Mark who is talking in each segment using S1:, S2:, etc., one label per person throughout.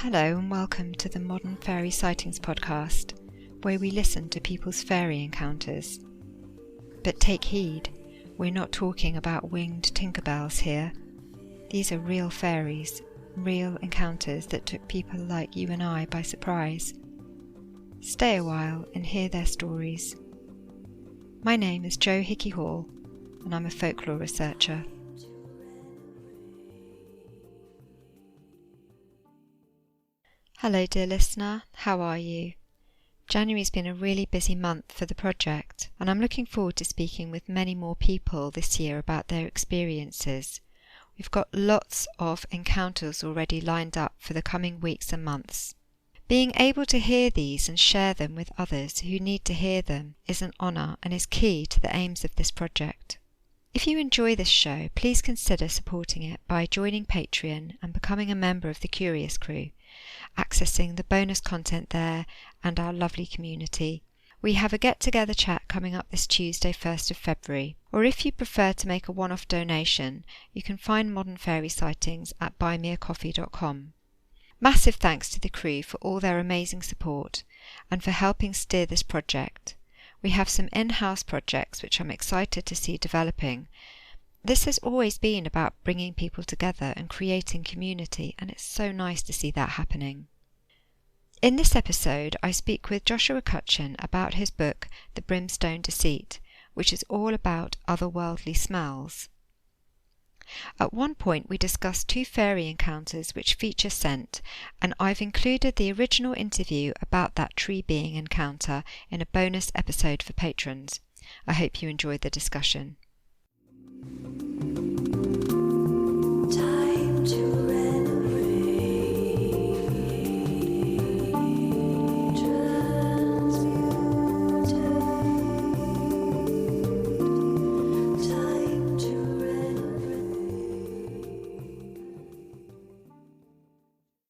S1: Hello and welcome to the Modern Fairy Sightings Podcast, where we listen to people's fairy encounters. But take heed, we're not talking about winged Tinkerbells here. These are real fairies, real encounters that took people like you and I by surprise. Stay a while and hear their stories. My name is Jo Hickey Hall, and I'm a folklore researcher. Hello dear listener, how are you? January's been a really busy month for the project, and I'm looking forward to speaking with many more people this year about their experiences. We've got lots of encounters already lined up for the coming weeks and months. Being able to hear these and share them with others who need to hear them is an honour and is key to the aims of this project. If you enjoy this show, please consider supporting it by joining Patreon and becoming a member of the Curious Crew, accessing the bonus content there and our lovely community. We have a get-together chat coming up this Tuesday, 1st of February, or if you prefer to make a one-off donation, you can find Modern Fairy Sightings at buymeacoffee.com. Massive thanks to the crew for all their amazing support and for helping steer this project. We have some in-house projects which I'm excited to see developing. This has always been about bringing people together and creating community, and it's so nice to see that happening. In this episode, I speak with Joshua Cutchin about his book, The Brimstone Deceit, which is all about otherworldly smells. At one point we discussed two fairy encounters which feature scent, and I've included the original interview about that tree being encounter in a bonus episode for patrons. I hope you enjoyed the discussion. Time to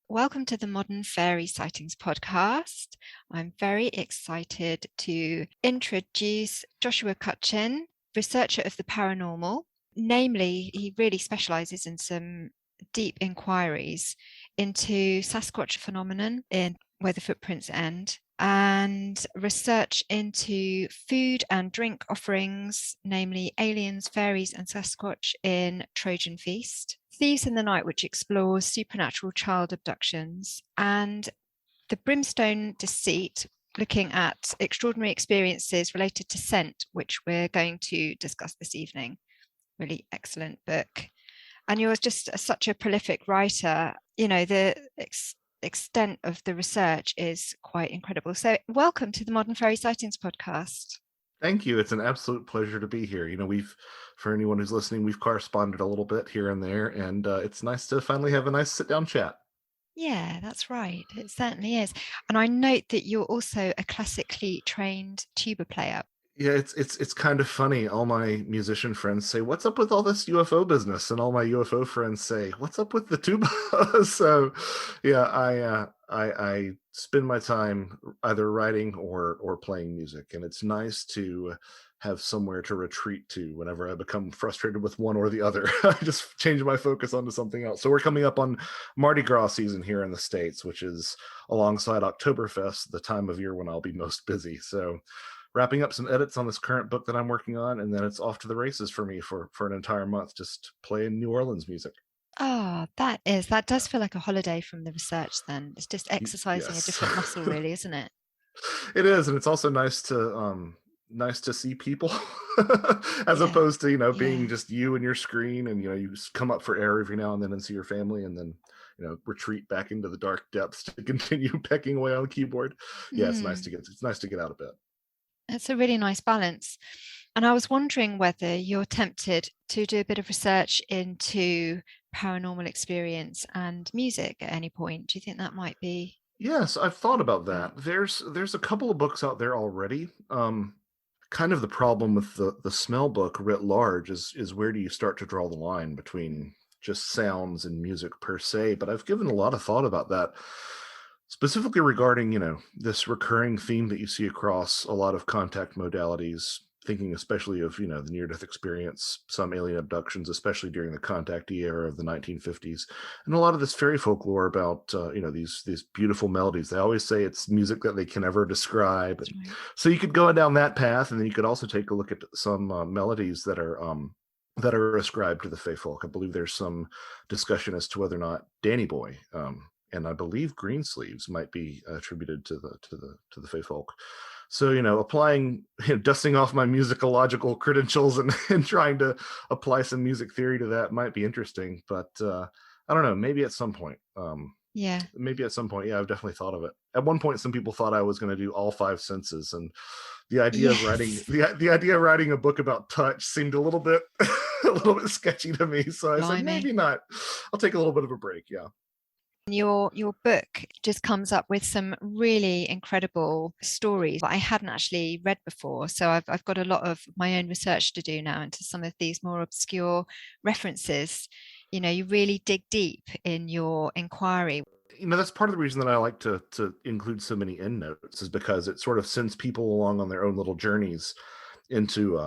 S1: Welcome to the Modern Fairy Sightings Podcast. I'm very excited to introduce Joshua Cutchin, researcher of the paranormal. Namely, he really specialises in some deep inquiries into Sasquatch phenomenon in where the footprints end, and research into food and drink offerings, namely aliens, fairies and Sasquatch in Trojan Feast, Thieves in the Night, which explores supernatural child abductions, and the Brimstone Deceit, looking at extraordinary experiences related to scent, which we're going to discuss this evening. Really excellent book. And you're just such a prolific writer. You know, the extent of the research is quite incredible. So welcome to the Modern Fairy Sightings Podcast.
S2: Thank you. It's an absolute pleasure to be here. You know, for anyone who's listening, we've corresponded a little bit here and there, and it's nice to finally have a nice sit-down chat.
S1: Yeah, that's right. It certainly is. And I note that you're also a classically trained tuba player.
S2: Yeah, it's kind of funny. All my musician friends say, "What's up with all this UFO business?" And all my UFO friends say, "What's up with the tuba?" So, yeah, I spend my time either writing or playing music, and it's nice to have somewhere to retreat to whenever I become frustrated with one or the other. I just change my focus onto something else. So we're coming up on Mardi Gras season here in the States, which is alongside Oktoberfest, the time of year when I'll be most busy. So wrapping up some edits on this current book that I'm working on, and then it's off to the races for me for an entire month, just playing New Orleans music.
S1: Oh, that does feel like a holiday from the research then. It's just exercising a different muscle, really, isn't it?
S2: It is, and it's also nice to see people as opposed to, being just you and your screen, and, you come up for air every now and then and see your family, and then, retreat back into the dark depths to continue pecking away on the keyboard. Yeah, it's nice to get out a bit.
S1: It's a really nice balance. And I was wondering whether you're tempted to do a bit of research into paranormal experience and music at any point. Do you think that might be?
S2: Yes, I've thought about that. There's a couple of books out there already. Kind of the problem with the smell book writ large is where do you start to draw the line between just sounds and music per se? But I've given a lot of thought about that. Specifically regarding, this recurring theme that you see across a lot of contact modalities, thinking especially of, the near-death experience, some alien abductions, especially during the contactee era of the 1950s, and a lot of this fairy folklore about, these beautiful melodies. They always say it's music that they can never describe.
S1: That's
S2: And
S1: right.
S2: so you could go down that path, and then you could also take a look at some melodies that are ascribed to the Fey folk. I believe there's some discussion as to whether or not Danny Boy, and I believe Greensleeves might be attributed to the Fey folk. So, applying, dusting off my musicological credentials and trying to apply some music theory to that might be interesting. But I don't know, maybe at some point.
S1: Yeah.
S2: Maybe at some point, yeah, I've definitely thought of it. At one point, some people thought I was going to do all five senses, and the idea of writing
S1: Yes.
S2: the idea of writing a book about touch seemed a little bit a little bit sketchy to me. So I said,
S1: Blimey.
S2: maybe not. I'll take a little bit of a break. Yeah.
S1: Your book just comes up with some really incredible stories that I hadn't actually read before. So I've got a lot of my own research to do now into some of these more obscure references. You really dig deep in your inquiry.
S2: That's part of the reason that I like to include so many endnotes, is because it sort of sends people along on their own little journeys into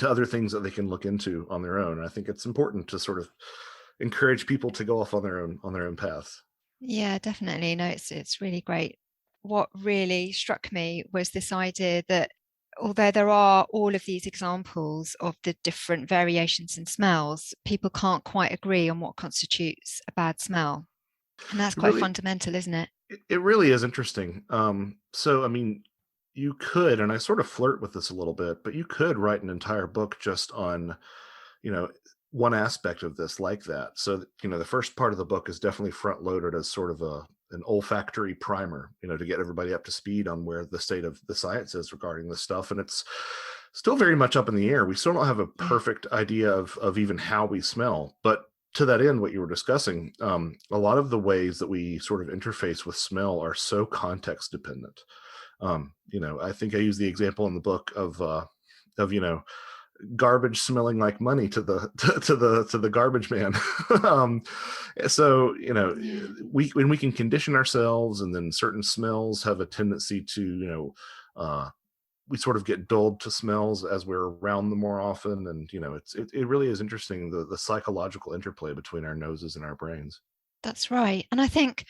S2: other things that they can look into on their own. And I think it's important to sort of encourage people to go off on their own path.
S1: Yeah, definitely. No, it's really great. What really struck me was this idea that although there are all of these examples of the different variations in smells, people can't quite agree on what constitutes a bad smell. And that's quite
S2: Really,
S1: fundamental, isn't it?
S2: it really is interesting. So, I mean, you could, and I sort of flirt with this a little bit, but you could write an entire book just on, one aspect of this like that. So, the first part of the book is definitely front loaded as sort of an olfactory primer, to get everybody up to speed on where the state of the science is regarding this stuff. And it's still very much up in the air. We still don't have a perfect idea of even how we smell. But to that end, what you were discussing, a lot of the ways that we sort of interface with smell are so context dependent. I think I use the example in the book of garbage smelling like money to the garbage man. So when we can condition ourselves, and then certain smells have a tendency to we sort of get dulled to smells as we're around them more often. And it really is interesting, the psychological interplay between our noses and our brains.
S1: That's right. And I think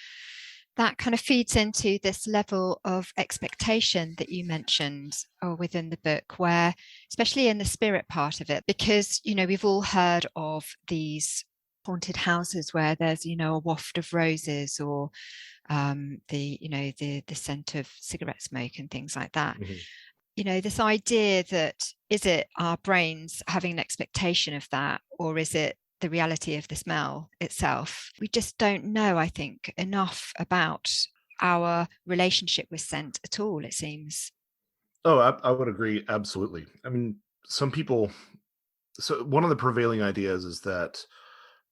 S1: that kind of feeds into this level of expectation that you mentioned within the book, where, especially in the spirit part of it, because, we've all heard of these haunted houses where there's, a waft of roses, or the scent of cigarette smoke and things like that.
S2: Mm-hmm.
S1: This idea that, is it our brains having an expectation of that, or is it the reality of the smell itself? We just don't know, I think, enough about our relationship with scent at all, it seems.
S2: Oh, I would agree. Absolutely. I mean, some people, so one of the prevailing ideas is that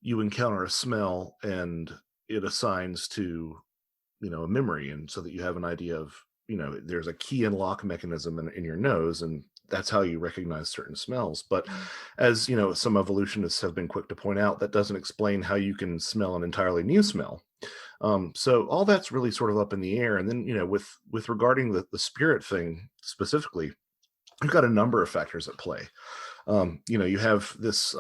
S2: you encounter a smell and it assigns to, a memory. And so that you have an idea of, there's a key and lock mechanism in your nose, and that's how you recognize certain smells. But as some evolutionists have been quick to point out, that doesn't explain how you can smell an entirely new smell. So all that's really sort of up in the air. And then, with regarding the spirit thing specifically, you've got a number of factors at play. You have this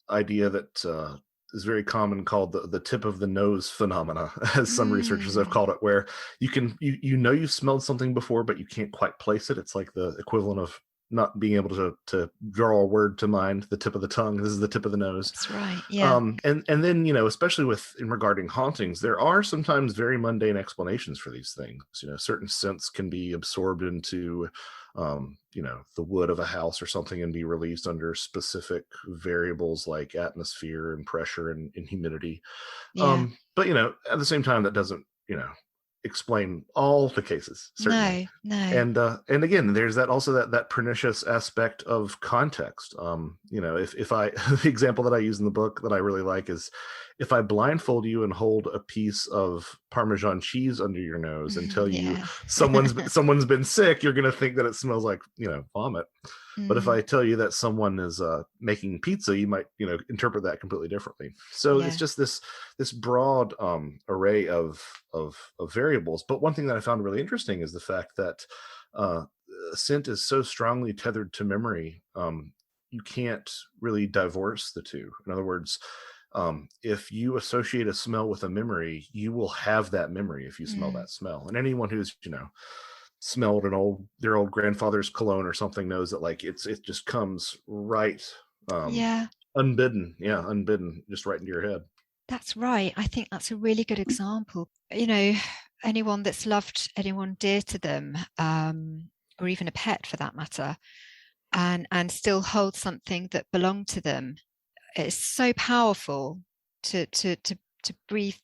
S2: idea that is very common, called the tip of the nose phenomena, as some researchers have called it, where you've smelled something before, but you can't quite place it. It's like the equivalent of not being able to draw a word to mind. The tip of the tongue, this is the tip of the nose.
S1: That's right. Yeah.
S2: And then, especially in regarding hauntings, there are sometimes very mundane explanations for these things. Certain scents can be absorbed into the wood of a house or something, and be released under specific variables like atmosphere and pressure and humidity.
S1: Yeah.
S2: But at the same time, that doesn't explain all the cases, certainly.
S1: No.
S2: And again, there's that pernicious aspect of context. If I the example that I use in the book that I really like is, if I blindfold you and hold a piece of Parmesan cheese under your nose and tell you someone's been sick, you're going to think that it smells like vomit. But if I tell you that someone is making pizza, you might interpret that completely differently. So it's just this broad array of variables. But one thing that I found really interesting is the fact that scent is so strongly tethered to memory. You can't really divorce the two. In other words, if you associate a smell with a memory, you will have that memory if you smell
S1: Mm.
S2: that smell. And anyone who's, smelled their old grandfather's cologne or something knows that like it just comes right, um,
S1: Yeah,
S2: unbidden. Yeah, unbidden, just right into your head.
S1: that's right. I think that's a really good example. Anyone that's loved anyone dear to them, or even a pet for that matter, and still hold something that belonged to them. It's so powerful to breathe,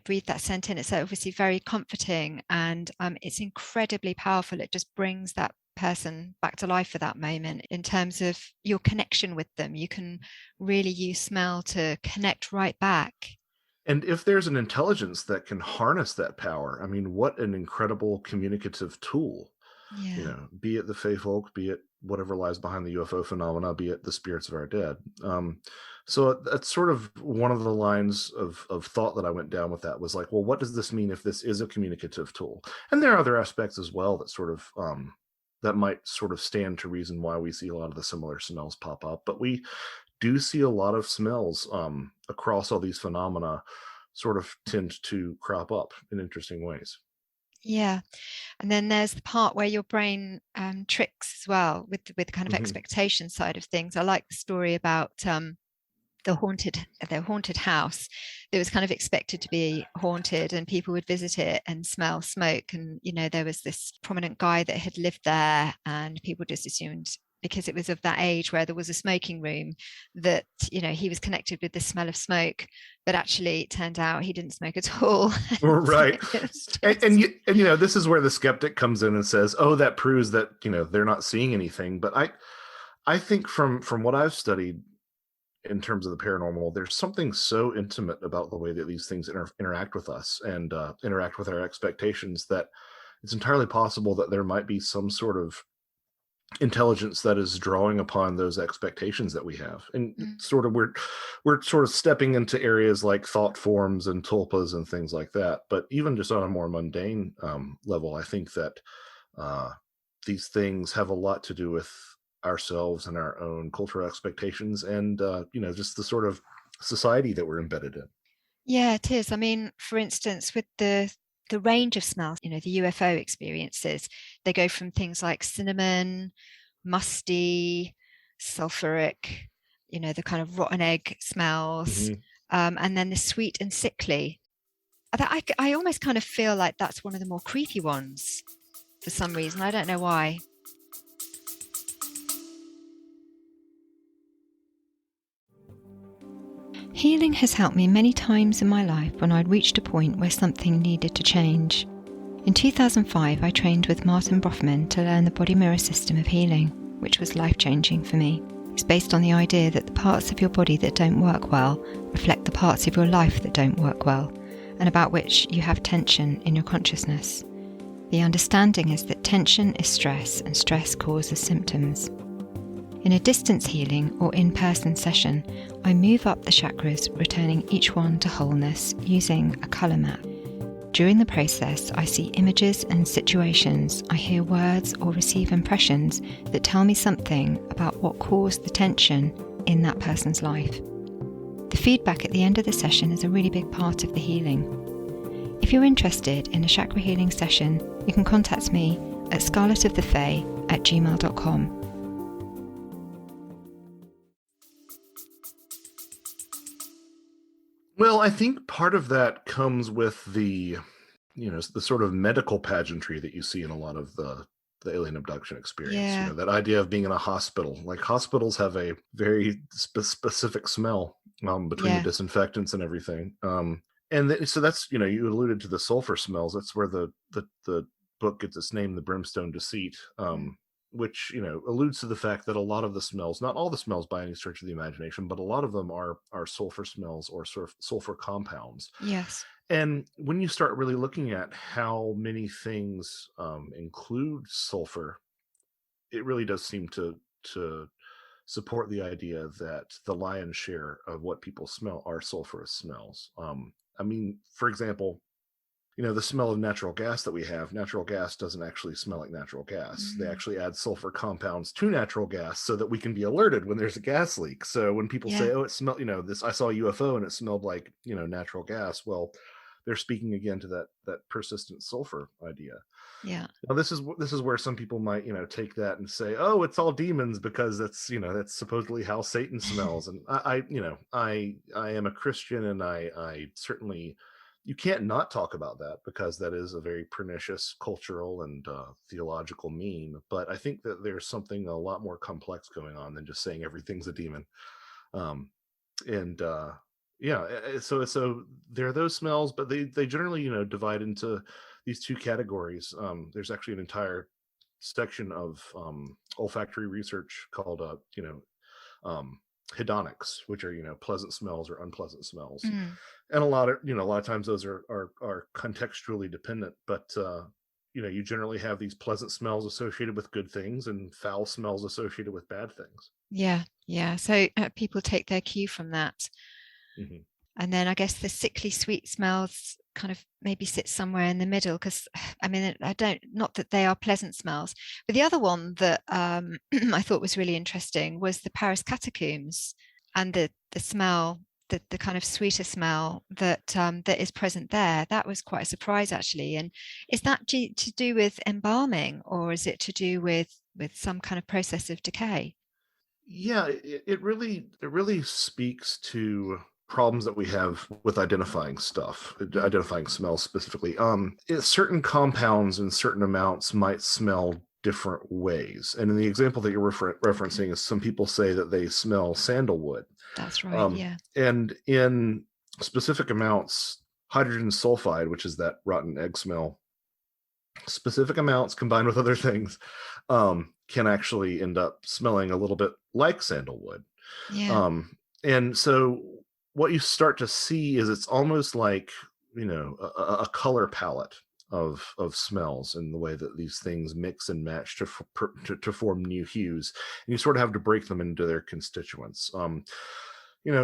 S1: breathe that scent in. It's obviously very comforting, and it's incredibly powerful. It just brings that person back to life for that moment in terms of your connection with them. You can really use smell to connect right back.
S2: And if there's an intelligence that can harness that power, I mean, what an incredible communicative tool.
S1: Yeah.
S2: Be it the Fey folk, be it whatever lies behind the UFO phenomena, be it the spirits of our dead. So that's sort of one of the lines of thought that I went down with that was like, well, what does this mean if this is a communicative tool? And there are other aspects as well that sort of that might sort of stand to reason why we see a lot of the similar smells pop up. But we do see a lot of smells across all these phenomena sort of tend to crop up in interesting ways.
S1: Yeah. And then there's the part where your brain tricks as well with the kind of
S2: Hmm.
S1: expectation side of things. I like the story about the haunted house. It was kind of expected to be haunted, and people would visit it and smell smoke. And there was this prominent guy that had lived there, and people just assumed, because it was of that age where there was a smoking room, that he was connected with the smell of smoke. But actually, it turned out he didn't smoke at all.
S2: Right.
S1: It was
S2: And
S1: just,
S2: this is where the skeptic comes in and says, "Oh, that proves that they're not seeing anything." But I think from what I've studied in terms of the paranormal, there's something so intimate about the way that these things interact with us and interact with our expectations that it's entirely possible that there might be some sort of intelligence that is drawing upon those expectations that we have. And
S1: mm,
S2: sort of we're sort of stepping into areas like thought forms and tulpas and things like that. But even just on a more mundane level, I think that uh, these things have a lot to do with ourselves and our own cultural expectations and just the sort of society that we're embedded in.
S1: yeah, it is. I mean, for instance, with the range of smells, the UFO experiences, they go from things like cinnamon, musty, sulfuric, the kind of rotten egg smells,
S2: Mhm.
S1: and then the sweet and sickly. I almost kind of feel like that's one of the more creepy ones for some reason. I don't know why. Healing has helped me many times in my life when I'd reached a point where something needed to change. In 2005, I trained with Martin Brofman to learn the body mirror system of healing, which was life-changing for me. It's based on the idea that the parts of your body that don't work well reflect the parts of your life that don't work well, and about which you have tension in your consciousness. The understanding is that tension is stress, and stress causes symptoms. In a distance healing or in-person session, I move up the chakras, returning each one to wholeness using a colour map. During the process, I see images and situations, I hear words or receive impressions that tell me something about what caused the tension in that person's life. The feedback at the end of the session is a really big part of the healing. If you're interested in a chakra healing session, you can contact me at scarletofthefey@gmail.com.
S2: Well, I think part of that comes with the sort of medical pageantry that you see in a lot of the alien abduction experience.
S1: Yeah,
S2: That idea of being in a hospital. Like hospitals have a very specific smell between the
S1: yeah,
S2: disinfectants and everything. So that's you alluded to the sulfur smells. That's where the book gets its name, the Brimstone Deceit.
S1: mm,
S2: Which alludes to the fact that a lot of the smells, not all the smells by any stretch of the imagination, but a lot of them are sulfur smells or sort of sulfur compounds.
S1: yes,
S2: And when you start really looking at how many things include sulfur, it really does seem to support the idea that the lion's share of what people smell are sulfurous smells. I mean, for example, the smell of natural gas that we have, natural gas doesn't actually smell like natural gas. They actually add sulfur compounds to natural gas so that we can be alerted when there's a gas leak. So when people say, oh, it smelled, this, I saw a UFO and it smelled like, natural gas. Well, they're speaking again to that persistent sulfur idea.
S1: Yeah.
S2: Now, this is where some people might, take that and say, oh, it's all demons because that's supposedly how Satan smells. And I am a Christian, and I certainly, you can't not talk about that because that is a very pernicious cultural and theological meme. But I think that there's something a lot more complex going on than just saying everything's a demon. And yeah, so there are those smells, but they generally divide into these two categories. There's actually an entire section of olfactory research called hedonics, which are pleasant smells or unpleasant smells. And a lot of times those are contextually dependent, but you generally have these pleasant smells associated with good things and foul smells associated with bad things.
S1: Yeah. So people take their cue from that.
S2: Mm-hmm.
S1: And then I guess the sickly sweet smells kind of maybe sit somewhere in the middle, because I mean, not that they are pleasant smells, but the other one that I thought was really interesting was the Paris catacombs, and the smell, the kind of sweeter smell that is present there. That was quite a surprise, actually. And is that to do with embalming, or is it to do with some kind of process of decay?
S2: Yeah, it really speaks to problems that we have with identifying stuff, identifying smells specifically. Certain compounds in certain amounts might smell different ways. And in the example that you're referencing is some people say that they smell sandalwood.
S1: That's right, yeah.
S2: And in specific amounts, hydrogen sulfide, which is that rotten egg smell, specific amounts combined with other things can actually end up smelling a little bit like sandalwood.
S1: Yeah.
S2: And so what you start to see is it's almost like a color palette of smells, and the way that these things mix and match to form new hues, and you sort of have to break them into their constituents.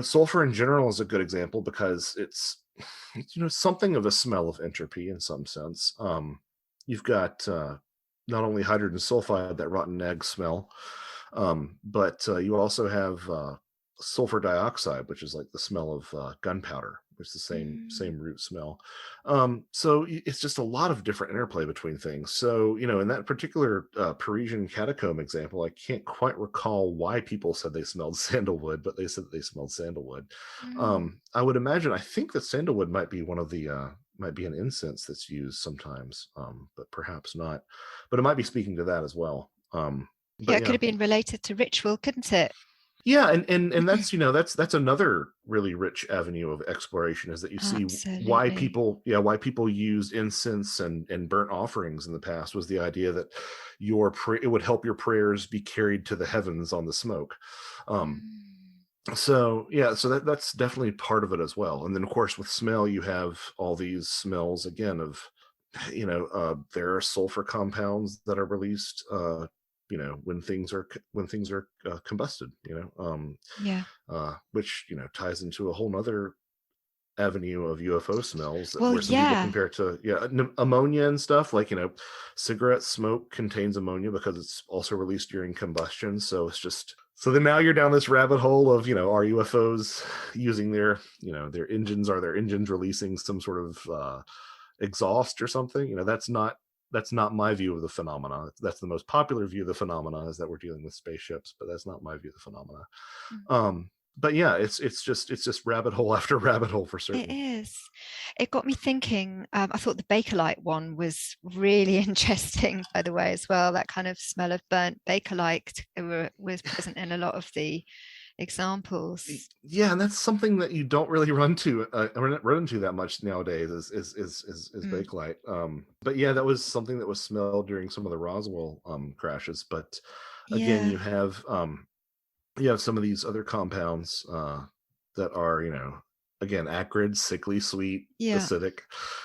S2: Sulfur in general is a good example because it's something of a smell of entropy in some sense. You've got not only hydrogen sulfide, that rotten egg smell, but you also have sulfur dioxide, which is like the smell of gunpowder, which is the same root smell. So it's just a lot of different interplay between things. So, in that particular Parisian catacomb example, I can't quite recall why people said they smelled sandalwood, but they said that they smelled sandalwood. I would imagine, I think that sandalwood might be one of the might be an incense that's used sometimes, but perhaps not. But it might be speaking to that as well.
S1: It could have been related to ritual, couldn't it?
S2: Yeah, and that's that's another really rich avenue of exploration, is that you see why people used incense and burnt offerings in the past, was the idea that it would help your prayers be carried to the heavens on the smoke. So that's definitely part of it as well. And then of course with smell, you have all these smells again of there are sulfur compounds that are released when things are combusted, which ties into a whole nother avenue of UFO smells, where some people compare to ammonia and stuff, like cigarette smoke contains ammonia because it's also released during combustion. So it's just, so then now you're down this rabbit hole of are UFOs using their engines, are their engines releasing some sort of exhaust or something? That's not my view of the phenomena. That's the most popular view of the phenomena, is that we're dealing with spaceships, but that's not my view of the phenomena. But yeah, it's just rabbit hole after rabbit hole for certain.
S1: It is. It got me thinking. I thought the Bakelite one was really interesting, by the way, as well. That kind of smell of burnt Bakelite was present in a lot of the examples.
S2: Yeah, and that's something that you don't really run into that much nowadays is Bakelite. But yeah, that was something that was smelled during some of the Roswell crashes. But again, you have some of these other compounds that are again acrid, sickly, sweet, acidic.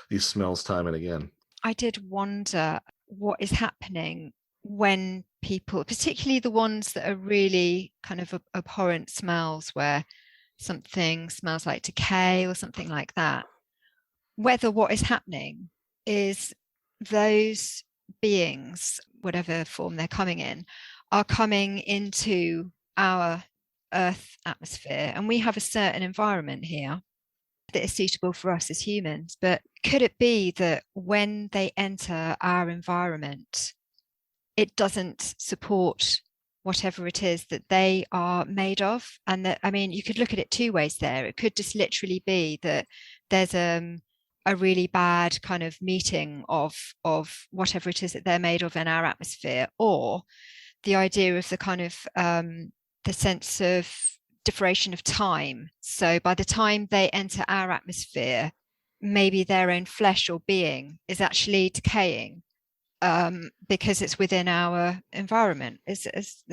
S2: These smells time and again.
S1: I did wonder what is happening when people, particularly the ones that are really kind of abhorrent smells, where something smells like decay or something like that, whether what is happening is those beings, whatever form they're coming in, are coming into our Earth atmosphere, and we have a certain environment here that is suitable for us as humans. But could it be that when they enter our environment, it doesn't support whatever it is that they are made of? And that, I mean, you could look at it two ways there. It could just literally be that there's a really bad kind of meeting of whatever it is that they're made of in our atmosphere, or the idea of the kind of the sense of diffration of time. So by the time they enter our atmosphere, maybe their own flesh or being is actually decaying, because it's within our environment. Is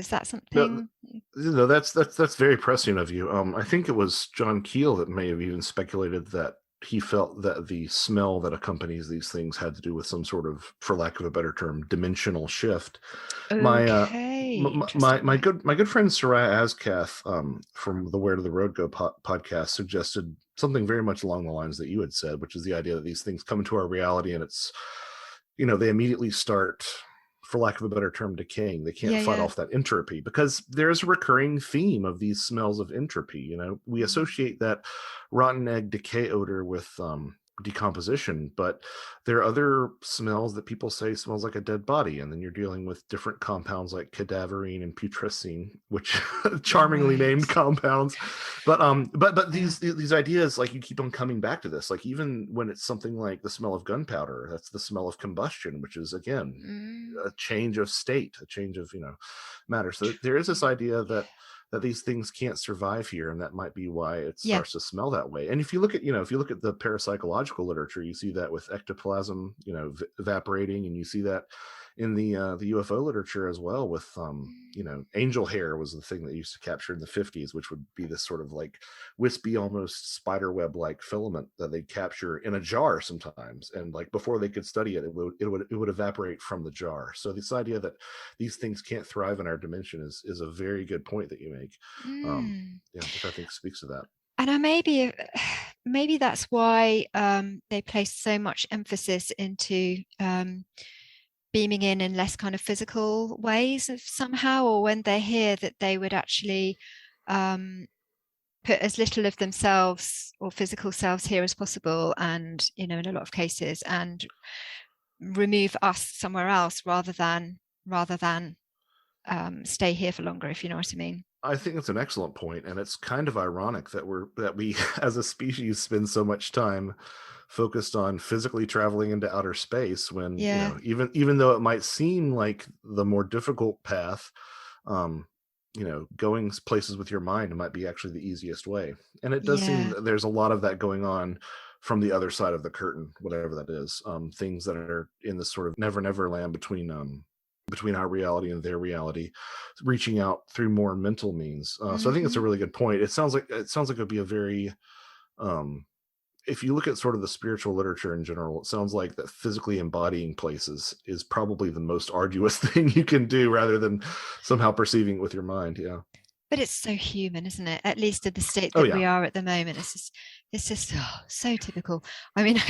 S1: that something?
S2: No, that's very prescient of you. I think it was John Keel that may have even speculated that he felt that the smell that accompanies these things had to do with some sort of, for lack of a better term, dimensional shift.
S1: Okay,
S2: My good friend Soraya Azkath, from the Where to the Road Go podcast, suggested something very much along the lines that you had said, which is the idea that these things come into our reality and it's, they immediately start, for lack of a better term, decaying. They can't fight off that entropy, because there's a recurring theme of these smells of entropy. We associate that rotten egg decay odor with decomposition, but there are other smells that people say smells like a dead body, and then you're dealing with different compounds like cadaverine and putrescine, which charmingly named compounds. But these ideas, like, you keep on coming back to this, like even when it's something like the smell of gunpowder, that's the smell of combustion, which is again a change of state, a change of matter. So there is this idea that these things can't survive here, and that might be why it starts to smell that way. And if you look at the parapsychological literature, you see that with ectoplasm, evaporating, and you see that in the UFO literature as well with angel hair was the thing that used to capture in the 50s, which would be this sort of like wispy, almost spider web like filament that they'd capture in a jar sometimes, and like before they could study it, it would evaporate from the jar. So this idea that these things can't thrive in our dimension is a very good point that you make, which I think speaks to that.
S1: And maybe that's why they place so much emphasis into beaming in less kind of physical ways somehow, or when they're here, that they would actually put as little of themselves or physical selves here as possible, and in a lot of cases, and remove us somewhere else rather than stay here for longer, if you know what I mean.
S2: I think that's an excellent point, and it's kind of ironic that we as a species spend so much time focused on physically traveling into outer space when even though it might seem like the more difficult path, going places with your mind might be actually the easiest way. And it does seem that there's a lot of that going on from the other side of the curtain, whatever that is. Things that are in this sort of never land between our reality and their reality, reaching out through more mental means. So I think it's a really good point. It sounds like it would be a very, if you look at sort of the spiritual literature in general, it sounds like that physically embodying places is probably the most arduous thing you can do, rather than somehow perceiving it with your mind. Yeah.
S1: But it's so human, isn't it? At least in the state that we are at the moment, it's just so typical. I mean,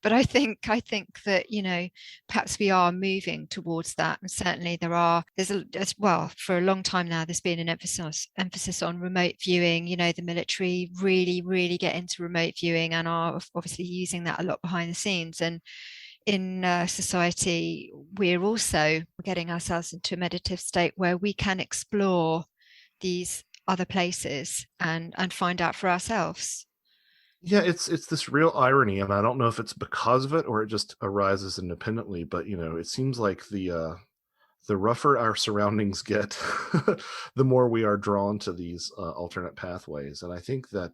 S1: but I think that perhaps we are moving towards that, and certainly for a long time now there's been an emphasis on remote viewing. The military really get into remote viewing and are obviously using that a lot behind the scenes. And in society, we're also getting ourselves into a meditative state where we can explore these other places and find out for ourselves.
S2: Yeah, it's this real irony, and I don't know if it's because of it or it just arises independently, but it seems like the rougher our surroundings get, the more we are drawn to these alternate pathways. And I think that,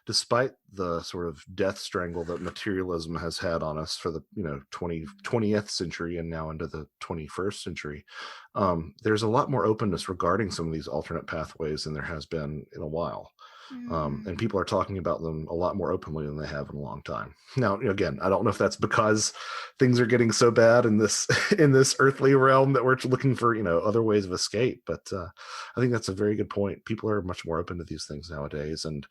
S2: despite the sort of death strangle that materialism has had on us for the 20th century and now into the 21st century, there's a lot more openness regarding some of these alternate pathways than there has been in a while. And people are talking about them a lot more openly than they have in a long time. Now, again, I don't know if that's because things are getting so bad in this earthly realm that we're looking for other ways of escape. But I think that's a very good point. People are much more open to these things nowadays, and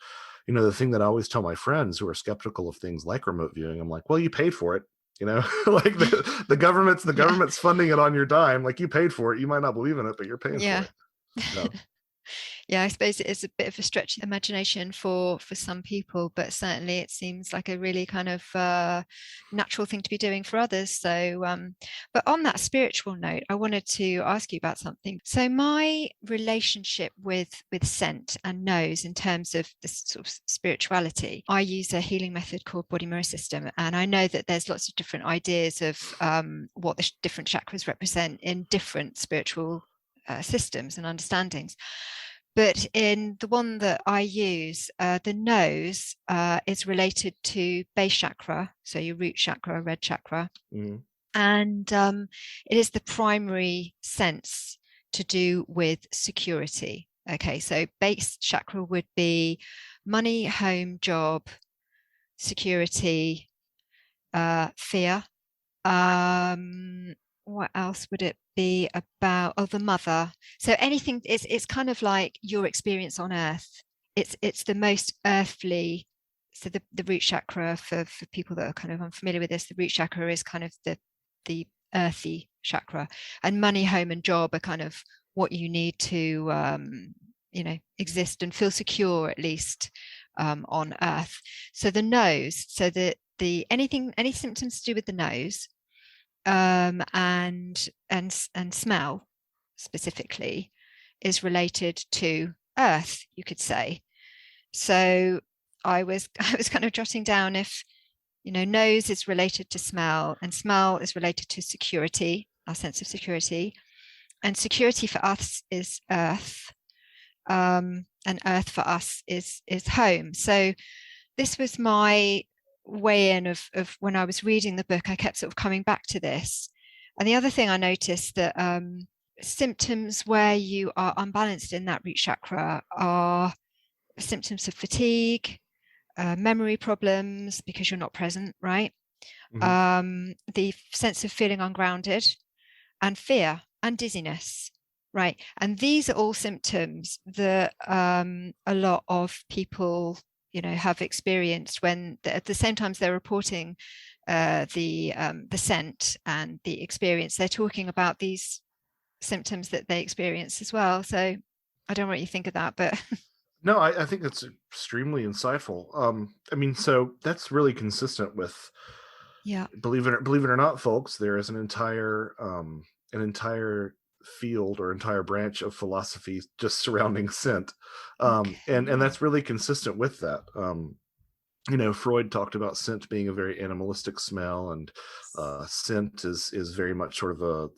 S2: the thing that I always tell my friends who are skeptical of things like remote viewing, I'm like, well, you paid for it. Like the government's funding it on your dime. Like, you paid for it. You might not believe in it, but you're paying for
S1: Yeah.
S2: it. Yeah.
S1: Yeah, I suppose it is a bit of a stretch of imagination for some people, but certainly it seems like a really kind of natural thing to be doing for others. So, but on that spiritual note, I wanted to ask you about something. So, my relationship with scent and nose in terms of this sort of spirituality, I use a healing method called body mirror system, and I know that there's lots of different ideas of what the different chakras represent in different spiritual systems and understandings. But in the one that I use, the nose is related to base chakra, so your root chakra, red chakra.
S2: Mm-hmm.
S1: And it is the primary sense to do with security. Okay, so base chakra would be money, home, job, security, fear. What else would it be about? Oh, the mother. So anything, it's kind of like your experience on earth. It's the most earthly. So the root chakra, for people that are kind of unfamiliar with this, the root chakra is kind of the earthy chakra, and money, home, and job are kind of what you need to exist and feel secure, at least on earth. So the nose, so any symptoms to do with the nose, and smell specifically, is related to earth, you could say. So I was kind of jotting down, if nose is related to smell, and smell is related to security, our sense of security, and security for us is earth, and earth for us is home. So this was my way in of when I was reading the book, I kept sort of coming back to this. And the other thing I noticed, that symptoms where you are unbalanced in that root chakra are symptoms of fatigue, memory problems because you're not present, right? Mm-hmm. The sense of feeling ungrounded, and fear and dizziness, right? And these are all symptoms that a lot of people have experienced when at the same times they're reporting the scent and the experience, they're talking about these symptoms that they experience as well. So I don't know what you think of that, but
S2: no, I think that's extremely insightful. I mean, so that's really consistent with,
S1: yeah,
S2: believe it or not, folks, there is an entire field or entire branch of philosophy just surrounding scent, and that's really consistent with that. Freud talked about scent being a very animalistic smell, and scent is very much sort of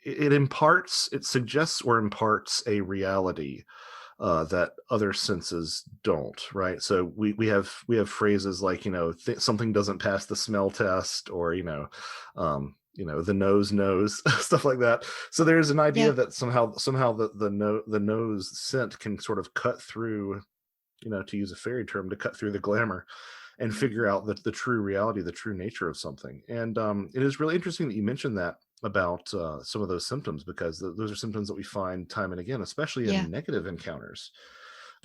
S2: it suggests or imparts a reality that other senses don't, right? So we have phrases like, something doesn't pass the smell test, or the nose knows, stuff like that. So there's an idea that somehow the nose scent can sort of cut through, to use a fairy term, to cut through the glamour and figure out the true reality, the true nature of something. And it is really interesting that you mentioned that about some of those symptoms, because those are symptoms that we find time and again, especially in negative encounters.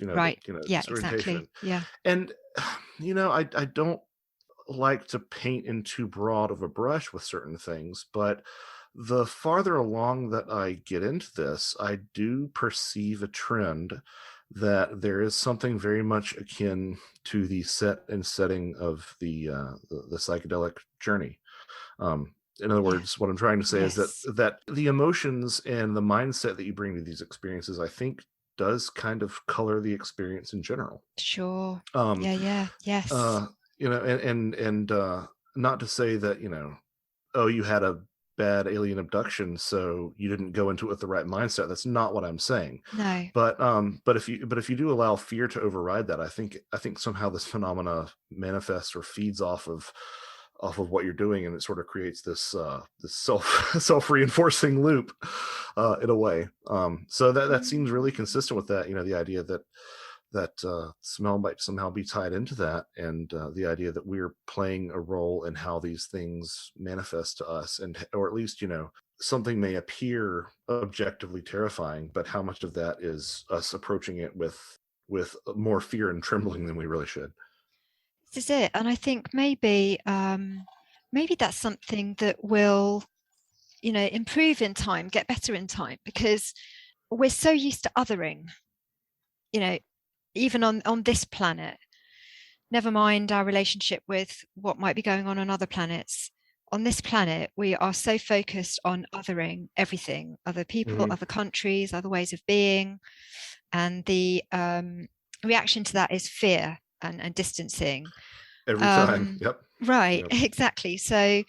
S1: Right. Yeah,
S2: disorientation.
S1: exactly. Yeah.
S2: And I don't like to paint in too broad of a brush with certain things, but the farther along that I get into this, I do perceive a trend that there is something very much akin to the set and setting of the psychedelic journey. In other words, what I'm trying to say is that the emotions and the mindset that you bring to these experiences, I think, does kind of color the experience in general.
S1: Sure. Yes.
S2: And not to say that, oh, you had a bad alien abduction, so you didn't go into it with the right mindset. That's not what I'm saying.
S1: No.
S2: But if you do allow fear to override that, I think somehow this phenomena manifests or feeds off of what you're doing, and it sort of creates this self-reinforcing loop in a way. So that seems really consistent with that. The idea that smell might somehow be tied into that, and the idea that we're playing a role in how these things manifest to us, or at least something may appear objectively terrifying, but how much of that is us approaching it with with more fear and trembling than we really should.
S1: This is it. And I think maybe that's something that will, improve in time, get better in time, because we're so used to othering, even on this planet, never mind our relationship with what might be going on other planets. On this planet, we are so focused on othering everything, other people, other countries, other ways of being. And the reaction to that is fear and distancing.
S2: Every time. Yep.
S1: Right,
S2: Yep.
S1: exactly. So,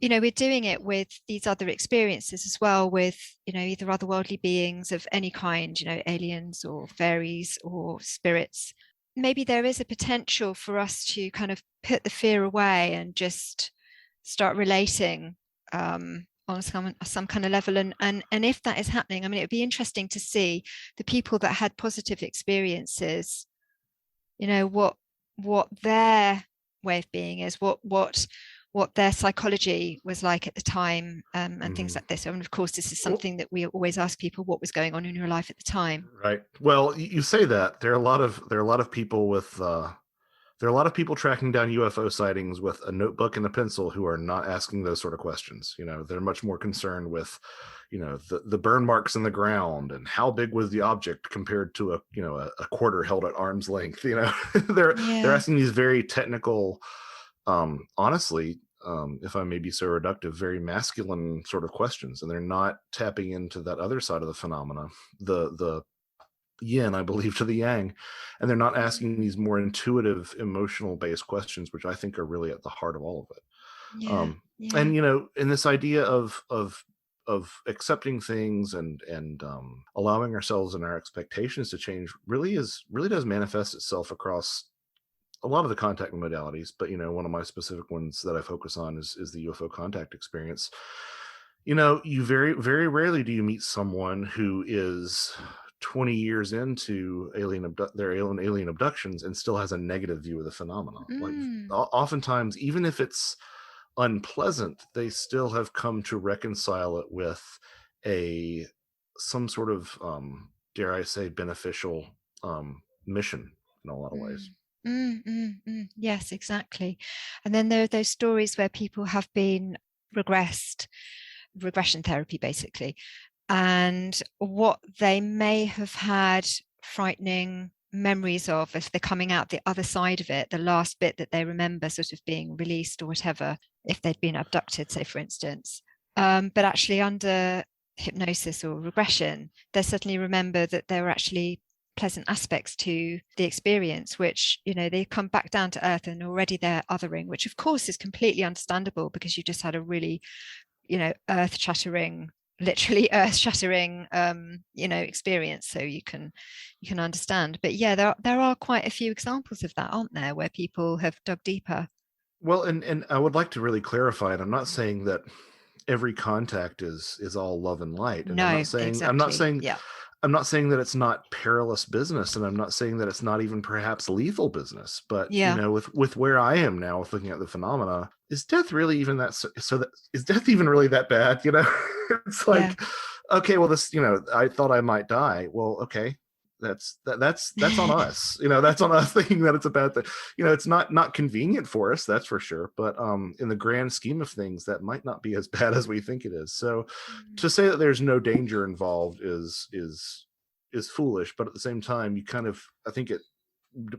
S1: we're doing it with these other experiences as well, with, either otherworldly beings of any kind, aliens or fairies or spirits. Maybe there is a potential for us to kind of put the fear away and just start relating on some kind of level. And if that is happening, I mean, it would be interesting to see the people that had positive experiences, what their way of being is, what their psychology was like at the time, and things like this. And of course, this is something that we always ask people: what was going on in your life at the time?
S2: Right. Well, you say that there are a lot of people with there are a lot of people tracking down UFO sightings with a notebook and a pencil who are not asking those sort of questions. They're much more concerned with, the burn marks in the ground and how big was the object compared to a quarter held at arm's length. They're asking these very technical, honestly, if I may be so reductive, very masculine sort of questions, and they're not tapping into that other side of the phenomena, the yin, I believe, to the yang, and they're not asking these more intuitive, emotional based questions, which I think are really at the heart of all of it. And in this idea of accepting things and allowing ourselves and our expectations to change really does manifest itself across a lot of the contact modalities. But one of my specific ones that I focus on is the UFO contact experience. You very, very rarely do you meet someone who is 20 years into their alien abductions and still has a negative view of the phenomenon. Like, oftentimes, even if it's unpleasant, they still have come to reconcile it with some sort of, dare I say, beneficial mission in a lot of ways.
S1: Yes, exactly. And then there are those stories where people have been regression therapy, basically. And what they may have had frightening memories of, if they're coming out the other side of it, the last bit that they remember sort of being released or whatever, if they'd been abducted, say, for instance. But actually under hypnosis or regression, they suddenly remember that there were actually pleasant aspects to the experience, which, they come back down to earth and already they're othering, which of course is completely understandable because you just had a really, literally earth-shattering experience, so you can understand. But yeah, there are quite a few examples of that, aren't there, where people have dug deeper.
S2: Well, and I would like to really clarify, and I'm not saying that every contact is all love and light, and
S1: No,
S2: exactly.
S1: Yeah.
S2: I'm not saying that it's not perilous business, and I'm not saying that it's not even perhaps lethal business. But with where I am now, with looking at the phenomena, is death really even that? Is death even really that bad? It's like, okay, well, this, I thought I might die. Well, okay, that's on us. That's on us thinking that it's a bad thing. It's not convenient for us, that's for sure. But in the grand scheme of things, that might not be as bad as we think it is. So to say that there's no danger involved is foolish. But at the same time, I think it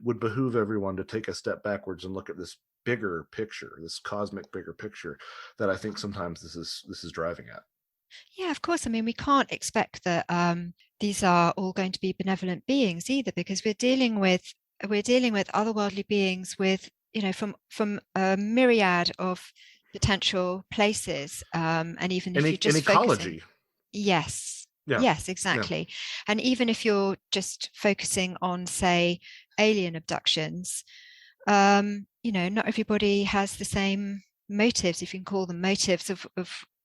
S2: would behoove everyone to take a step backwards and look at this bigger picture, this cosmic bigger picture that I think sometimes this is driving at.
S1: Yeah, of course. I mean, we can't expect that these are all going to be benevolent beings either, because we're dealing with otherworldly beings with, from a myriad of potential places, and even if you're just
S2: ecology.
S1: Yes. Yeah. Yes, exactly. Yeah. And even if you're just focusing on, say, alien abductions, not everybody has the same motives, if you can call them motives, of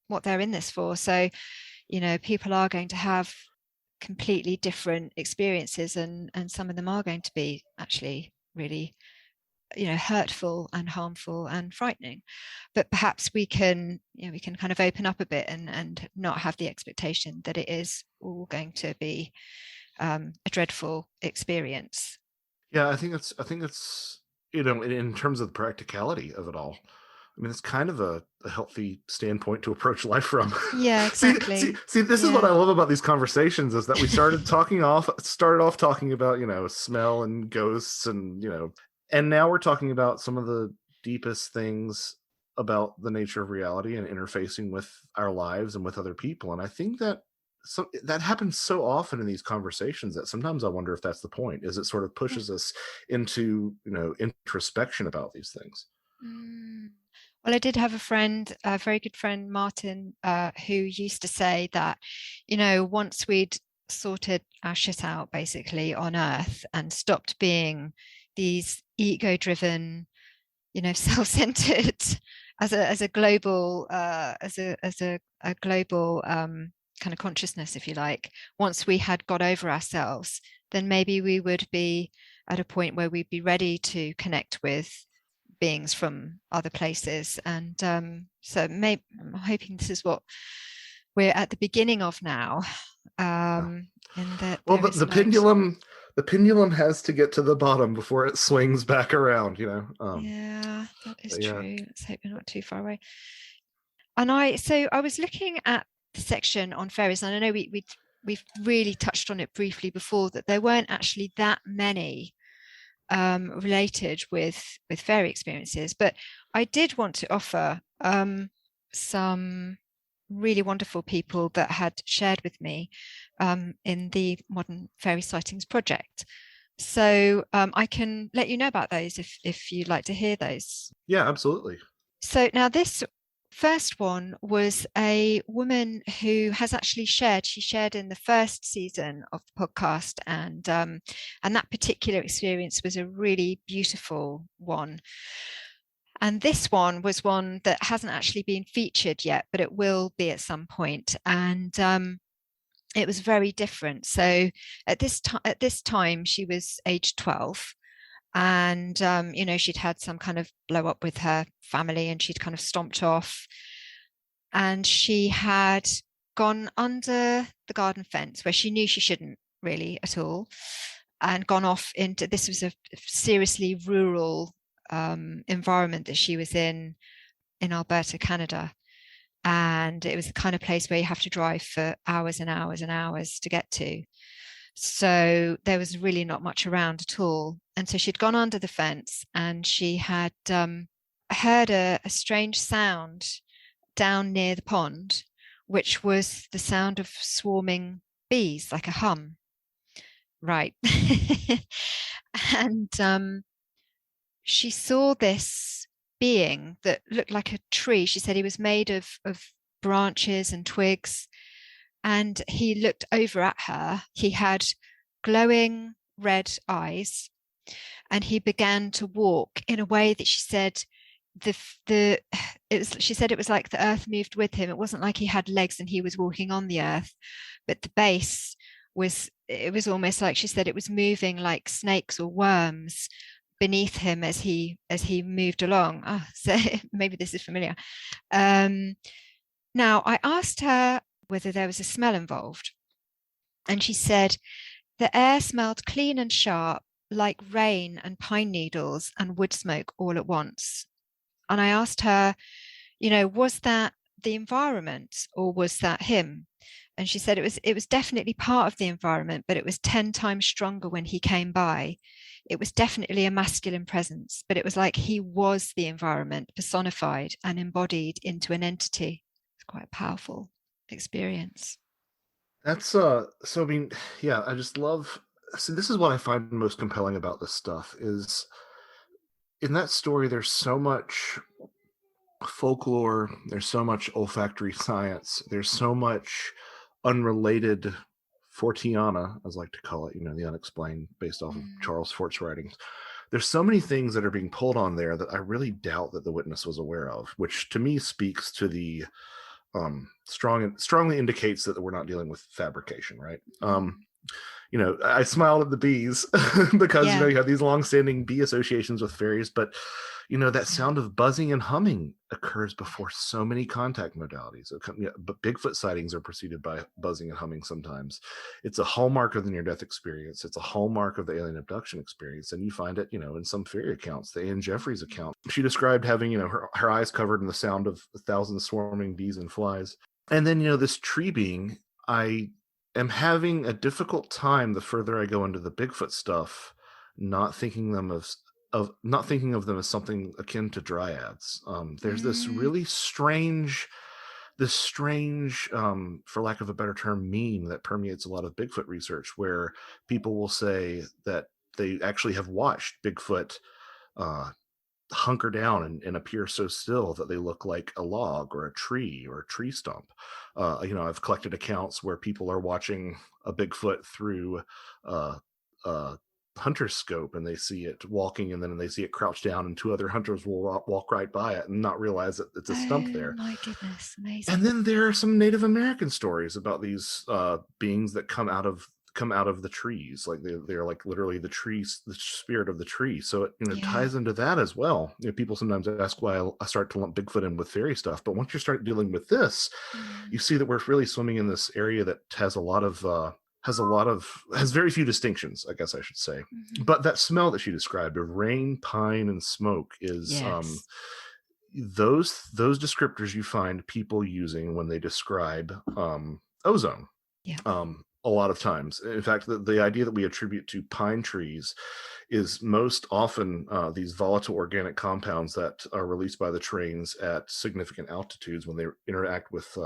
S1: what they're in this for. So, people are going to have completely different experiences, and some of them are going to be actually really, hurtful and harmful and frightening. But perhaps we can kind of open up a bit and not have the expectation that it is all going to be a dreadful experience.
S2: Yeah, I think it's in terms of the practicality of it all. I mean, it's kind of a healthy standpoint to approach life from.
S1: Yeah, exactly.
S2: See, this is what
S1: Yeah.
S2: I love about these conversations is that we started off talking about, smell and ghosts and, and now we're talking about some of the deepest things about the nature of reality and interfacing with our lives and with other people. And I think that that happens so often in these conversations that sometimes I wonder if that's the point, is it sort of
S1: Yeah.
S2: pushes us into, introspection about these things.
S1: Mm. Well, I did have a friend, a very good friend, Martin, who used to say that, once we'd sorted our shit out basically on Earth and stopped being these ego-driven, self-centered as a global as a global kind of consciousness, if you like, once we had got over ourselves, then maybe we would be at a point where we'd be ready to connect with beings from other places. And so maybe I'm hoping this is what we're at the beginning of now. In that,
S2: well,
S1: there is
S2: the pendulum has to get to the bottom before it swings back around.
S1: Yeah, that is
S2: yeah.
S1: true. Let's hope we're not too far away. And I was looking at the section on fairies, and I know we've really touched on it briefly before, that there weren't actually that many related with fairy experiences, but I did want to offer some really wonderful people that had shared with me in the Modern Fairy Sightings project. So I can let you know about those if you'd like to hear those.
S2: Yeah, absolutely.
S1: So now this first one was a woman who has actually she shared in the first season of the podcast, and that particular experience was a really beautiful one. And this one was one that hasn't actually been featured yet, but it will be at some point. And it was very different. So at this time, she was age 12. And, she'd had some kind of blow up with her family and she'd kind of stomped off. And she had gone under the garden fence where she knew she shouldn't really at all, and gone off into, this was a seriously rural environment that she was in Alberta, Canada. And it was the kind of place where you have to drive for hours and hours and hours to get to. So there was really not much around at all. And so she'd gone under the fence and she had heard a strange sound down near the pond, which was the sound of swarming bees, like a hum. Right. And she saw this being that looked like a tree. She said he was made of branches and twigs. And he looked over at her. He had glowing red eyes, and he began to walk in a way that she said she said it was like the earth moved with him. It wasn't like he had legs and he was walking on the earth, but the base was almost like, she said, it was moving like snakes or worms beneath him as he moved along. So maybe this is familiar. Now I asked her whether there was a smell involved. And she said, the air smelled clean and sharp, like rain and pine needles and wood smoke all at once. And I asked her, was that the environment or was that him? And she said it was definitely part of the environment, but it was 10 times stronger when he came by. It was definitely a masculine presence, but it was like he was the environment personified and embodied into an entity. It's quite a powerful experience.
S2: That's so I mean, yeah, I just love, so this is what I find most compelling about this stuff is in that story there's so much folklore, there's so much olfactory science, there's so much unrelated Forteana, as I like to call it, the unexplained, based off of Charles Fort's writings. There's so many things that are being pulled on there that I really doubt that the witness was aware of, which to me speaks to the strongly indicates that we're not dealing with fabrication, right? I smiled at the bees because, you have these long-standing bee associations with fairies, but, that sound of buzzing and humming occurs before so many contact modalities. But Bigfoot sightings are preceded by buzzing and humming sometimes. It's a hallmark of the near-death experience. It's a hallmark of the alien abduction experience. And you find it, in some fairy accounts. The Anne Jeffries account, she described having, her eyes covered in the sound of 1,000 swarming bees and flies. And then, this tree being, I am having a difficult time the further I go into the Bigfoot stuff, not thinking of them as something akin to dryads. There's this really strange, for lack of a better term, meme that permeates a lot of Bigfoot research, where people will say that they actually have watched Bigfoot hunker down and appear so still that they look like a log or a tree stump. I've collected accounts where people are watching a Bigfoot through hunter's scope, and they see it walking, and then they see it crouch down, and two other hunters will walk right by it and not realize that it's a stump there.
S1: My goodness, amazing.
S2: And then there are some Native American stories about these beings that come out of the trees, like they're like literally the trees, the spirit of the tree. So it ties into that as well. People sometimes ask why I start to lump Bigfoot in with fairy stuff, but once you start dealing with this, you see that we're really swimming in this area that has very few distinctions, I guess I should say. But that smell that she described of rain, pine, and smoke is those descriptors you find people using when they describe ozone. A lot of times. In fact, the idea that we attribute to pine trees is most often these volatile organic compounds that are released by the trains at significant altitudes when they interact with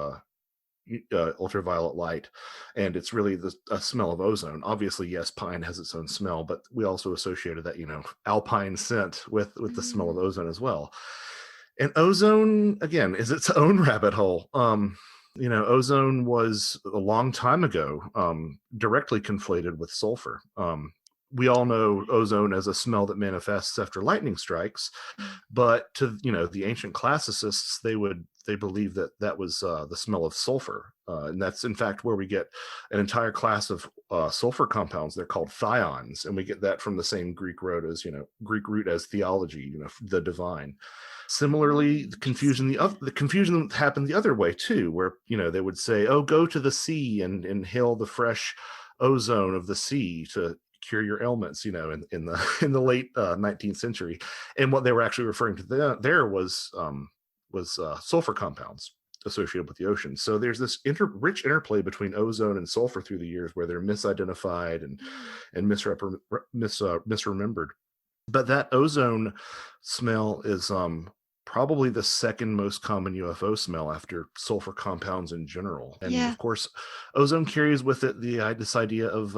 S2: ultraviolet light, and it's really a smell of ozone. Obviously, yes, pine has its own smell, but we also associated that alpine scent with the smell of ozone as well. And ozone, again, is its own rabbit hole. Ozone was a long time ago directly conflated with sulfur. We all know ozone as a smell that manifests after lightning strikes, but to the ancient classicists, they believed that was the smell of sulfur, and that's in fact where we get an entire class of sulfur compounds. They're called thions, and we get that from the same Greek root as theology, the divine. Similarly, the confusion happened the other way too, where they would say, "Oh, go to the sea and inhale the fresh ozone of the sea to cure your ailments," in the late 19th century. And what they were actually referring to there was sulfur compounds associated with the ocean. So there's this rich interplay between ozone and sulfur through the years, where they're misidentified and misremembered. But that ozone smell is probably the second most common UFO smell after sulfur compounds in general. And of course, ozone carries with it this idea of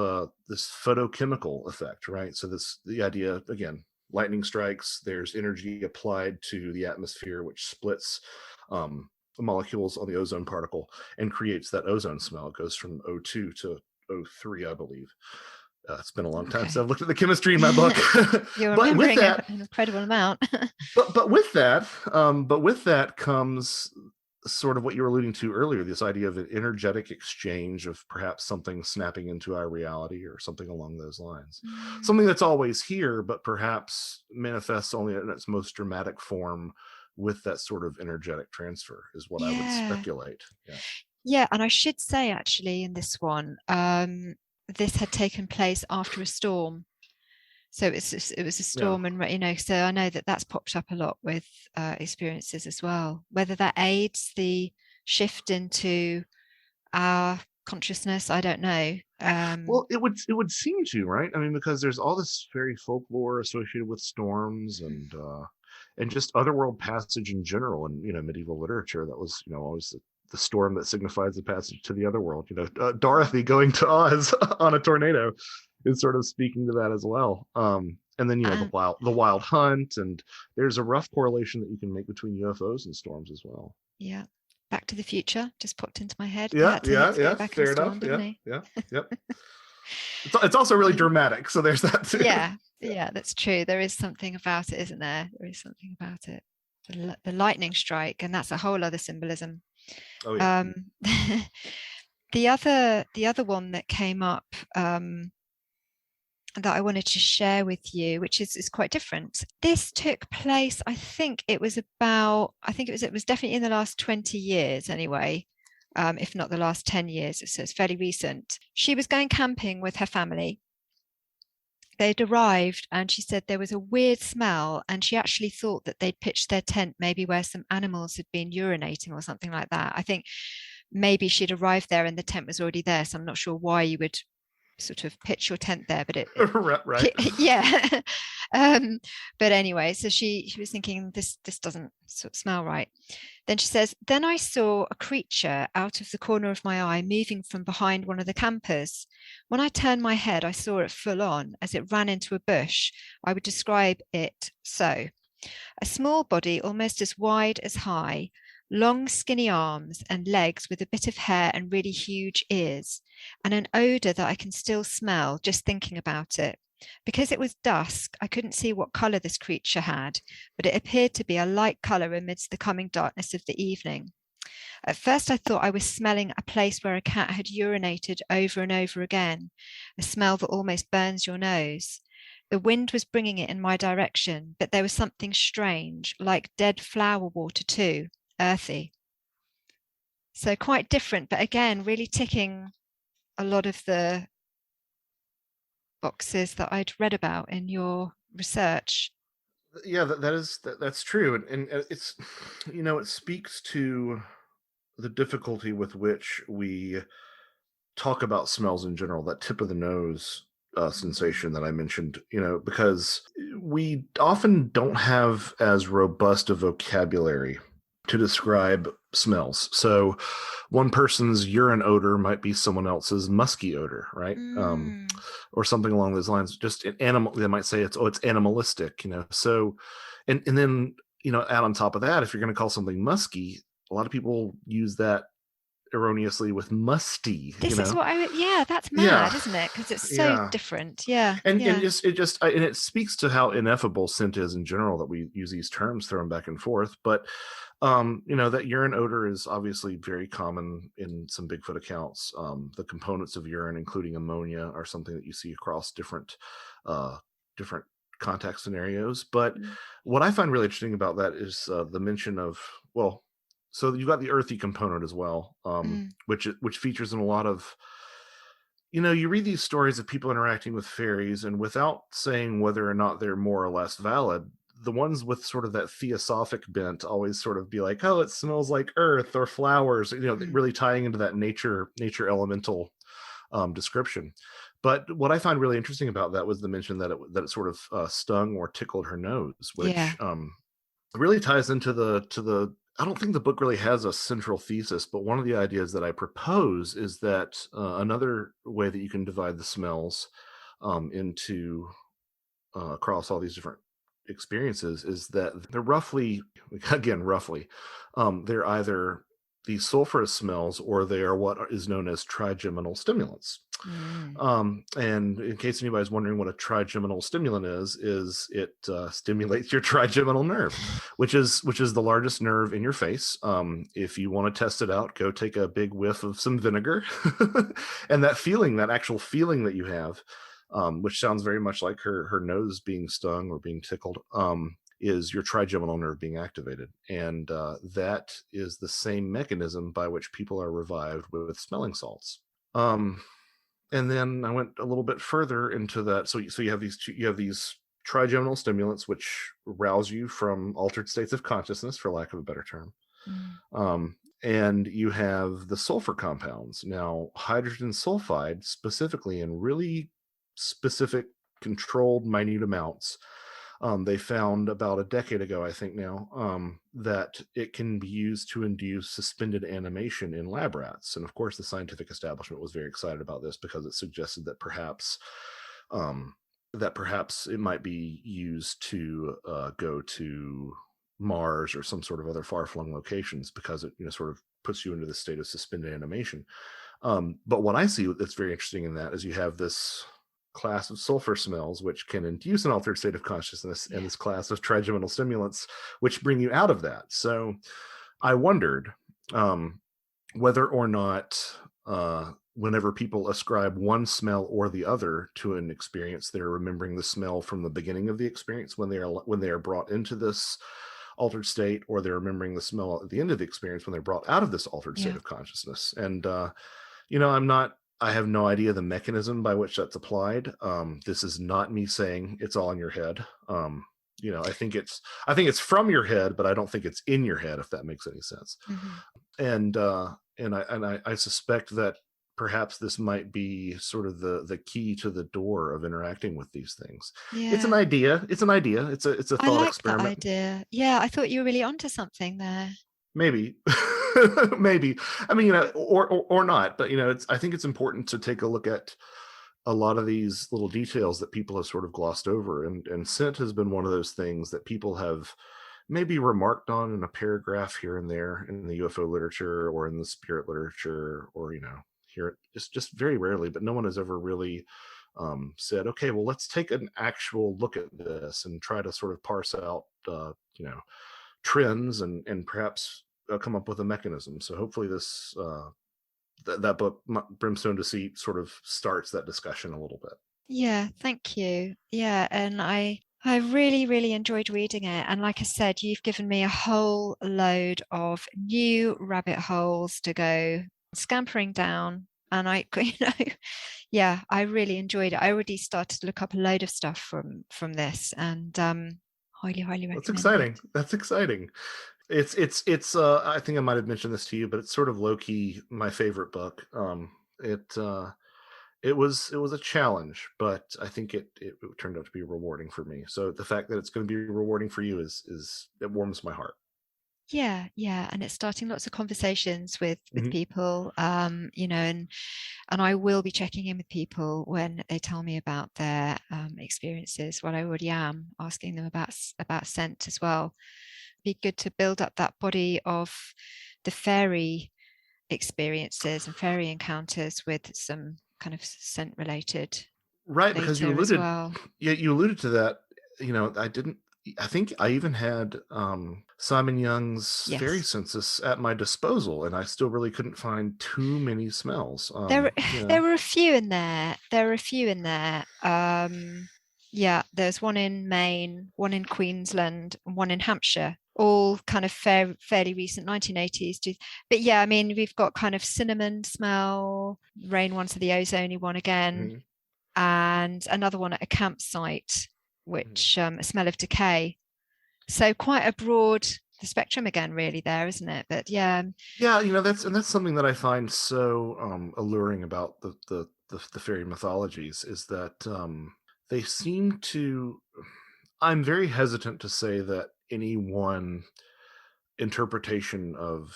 S2: this photochemical effect, right? So the idea, again, lightning strikes, there's energy applied to the atmosphere, which splits molecules on the ozone particle and creates that ozone smell. It goes from O2 to O3, I believe. It's been a long time since I've looked at the chemistry in my book.
S1: You're remembering an incredible amount.
S2: but with that comes sort of what you were alluding to earlier, this idea of an energetic exchange of perhaps something snapping into our reality or something along those lines. Something that's always here, but perhaps manifests only in its most dramatic form with that sort of energetic transfer is what I would speculate.
S1: Yeah, and I should say actually in this one, this had taken place after a storm, so it was a storm, and so I know that's popped up a lot with experiences as well. Whether that aids the shift into our consciousness, I don't know.
S2: Well, it would seem to, right? I mean, because there's all this fairy folklore associated with storms and just otherworld passage in general, and medieval literature. That was always the storm that signifies the passage to the other world. Dorothy going to Oz on a tornado is sort of speaking to that as well. And then the wild hunt, and there's a rough correlation that you can make between UFOs and storms as well.
S1: Yeah, Back to the Future just popped into my head.
S2: Yeah. Fair enough. Yep. It's also really dramatic, so there's that too.
S1: Yeah, that's true. There is something about it, isn't there? There is something about it. The lightning strike, and that's a whole other symbolism.
S2: Oh, yeah.
S1: The other one that came up that I wanted to share with you, which is quite different. This took place, I think it was definitely in the last 20 years anyway, if not the last 10 years, so it's fairly recent. She was going camping with her family. They'd arrived and she said there was a weird smell, and she actually thought that they'd pitched their tent maybe where some animals had been urinating or something like that. I think maybe she'd arrived there and the tent was already there, so I'm not sure why you would sort of pitch your tent there, but
S2: right.
S1: Yeah. But anyway, so she was thinking this doesn't sort of smell right. Then she says, then I saw a creature out of the corner of my eye moving from behind one of the campers. When I turned my head, I saw it full on as it ran into a bush. I would describe it so: a small body almost as wide as high, long skinny arms and legs with a bit of hair and really huge ears, and an odor that I can still smell just thinking about it. Because it was dusk, I couldn't see what color this creature had, but it appeared to be a light color amidst the coming darkness of the evening. At first I thought I was smelling a place where a cat had urinated over and over again, a smell that almost burns your nose. The wind was bringing it in my direction, but there was something strange, like dead flower water too, earthy. So quite different, but again, really ticking a lot of the boxes that I'd read about in your research.
S2: Yeah, that's true, and it's, it speaks to the difficulty with which we talk about smells in general, that tip of the nose sensation that I mentioned, because we often don't have as robust a vocabulary to describe smells. So one person's urine odor might be someone else's musky odor, right? Or something along those lines. Just an animal, they might say it's animalistic, So, and then, add on top of that, if you're going to call something musky, a lot of people use that erroneously with musty.
S1: This is what that's mad, isn't it? Because it's so different. And
S2: it speaks to how ineffable scent is in general, that we use these terms thrown back and forth. But that urine odor is obviously very common in some Bigfoot accounts. The components of urine, including ammonia, are something that you see across different contact scenarios. But what I find really interesting about that is the mention of, so you've got the earthy component as well, which features in a lot of, you read these stories of people interacting with fairies, and without saying whether or not they're more or less valid, the ones with sort of that theosophic bent always sort of be like, oh, it smells like earth or flowers, really tying into that nature elemental description. But what I find really interesting about that was the mention that it sort of stung or tickled her nose, which really ties into the I don't think the book really has a central thesis, but one of the ideas that I propose is that another way that you can divide the smells into across all these different experiences is that they're roughly, they're either the sulfurous smells, or they are what is known as trigeminal stimulants. And in case anybody's wondering what a trigeminal stimulant is it stimulates your trigeminal nerve, which is the largest nerve in your face. If you want to test it out, go take a big whiff of some vinegar, and that actual feeling that you have, which sounds very much like her nose being stung or being tickled, is your trigeminal nerve being activated. And that is the same mechanism by which people are revived with smelling salts. And then I went a little bit further into that. So you have these trigeminal stimulants, which rouse you from altered states of consciousness, for lack of a better term. And you have the sulfur compounds. Now, hydrogen sulfide, specifically, in really specific, controlled, minute amounts, they found about a decade ago, I think now, that it can be used to induce suspended animation in lab rats. And of course, the scientific establishment was very excited about this, because it suggested that perhaps it might be used to go to Mars or some sort of other far-flung locations, because it sort of puts you into this state of suspended animation. But what I see that's very interesting in that is you have this class of sulfur smells which can induce an altered state of consciousness, and this class of trigeminal stimulants which bring you out of that. So I wondered whether or not whenever people ascribe one smell or the other to an experience, they're remembering the smell from the beginning of the experience when they are brought into this altered state, or they're remembering the smell at the end of the experience when they're brought out of this altered state
S1: Yeah.
S2: of consciousness. And I have no idea the mechanism by which that's applied. This is not me saying it's all in your head. I think it's from your head, but I don't think it's in your head, if that makes any sense.
S1: Mm-hmm.
S2: And I suspect that perhaps this might be sort of the key to the door of interacting with these things.
S1: Yeah.
S2: It's an idea. It's a
S1: I
S2: thought
S1: like
S2: experiment.
S1: that idea. Yeah, I thought you were really onto something there.
S2: Maybe. Maybe. I mean, or not, but I think it's important to take a look at a lot of these little details that people have sort of glossed over, and scent has been one of those things that people have maybe remarked on in a paragraph here and there in the UFO literature or in the spirit literature, or here just very rarely, but no one has ever really said, okay, well, let's take an actual look at this and try to sort of parse out trends and perhaps come up with a mechanism. So hopefully this that book, Brimstone, Deceit, sort of starts that discussion a little bit.
S1: Yeah, thank you. Yeah, and I really, really enjoyed reading it. And like I said, you've given me a whole load of new rabbit holes to go scampering down. And I really enjoyed it. I already started to look up a load of stuff from this, and highly, highly recommend
S2: That's exciting.
S1: it.
S2: That's exciting. It's I think I might have mentioned this to you, but it's sort of low-key my favorite book. It was a challenge, but I think it turned out to be rewarding for me. So the fact that it's going to be rewarding for you is it warms my heart.
S1: Yeah, and it's starting lots of conversations with people, and I will be checking in with people when they tell me about their experiences. Well, I already am asking them about scent as well. Be good to build up that body of the fairy experiences and fairy encounters with some kind of scent related,
S2: right? Because you alluded, you alluded to that. I think I even had Simon Young's fairy census at my disposal, and I still really couldn't find too many smells.
S1: There were a few in there. There's one in Maine, one in Queensland, and one in Hampshire, all kind of fairly recent 1980s. But yeah, I mean, we've got kind of cinnamon smell, rain once of the ozony one again, and another one at a campsite, which a smell of decay. So quite a broad spectrum again, really, there, isn't it? But
S2: that's something that I find so alluring about the fairy mythologies, is that they seem to. I'm very hesitant to say that any one interpretation of